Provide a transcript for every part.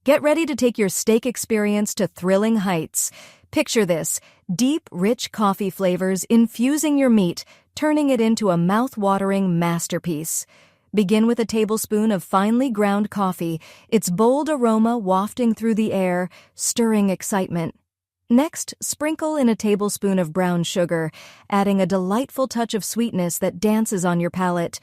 Get ready to take your steak experience to thrilling heights. Picture this: deep, rich coffee flavors infusing your meat, turning it into a mouth-watering masterpiece. Begin with a tablespoon of finely ground coffee, its bold aroma wafting through the air, stirring excitement. Next, sprinkle in a tablespoon of brown sugar, adding a delightful touch of sweetness that dances on your palate.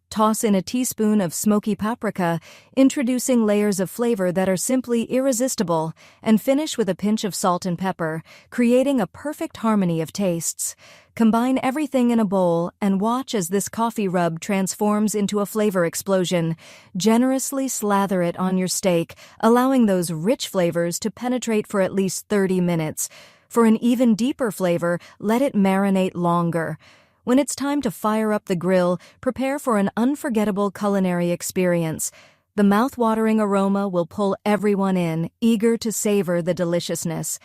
Toss in a teaspoon of smoky paprika, introducing layers of flavor that are simply irresistible, and finish with a pinch of salt and pepper, creating a perfect harmony of tastes. Combine everything in a bowl and watch as this coffee rub transforms into a flavor explosion. Generously slather it on your steak, allowing those rich flavors to penetrate for at least 30 minutes. For an even deeper flavor, let it marinate longer. When it's time to fire up the grill, prepare for an unforgettable culinary experience. The mouth-watering aroma will pull everyone in, eager to savor the deliciousness.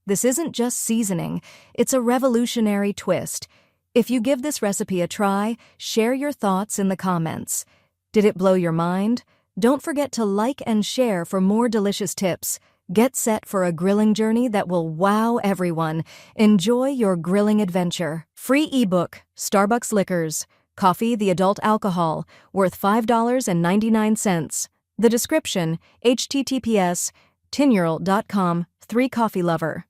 This isn't just seasoning, it's a revolutionary twist. If you give this recipe a try, share your thoughts in the comments. Did it blow your mind? Don't forget to like and share for more delicious tips. Get set for a grilling journey that will wow everyone. Enjoy your grilling adventure. Free ebook, Starbucks Liquors, Coffee the Adult Alcohol, worth $5.99. The description, https://tinural.com, 3 Coffee Lover.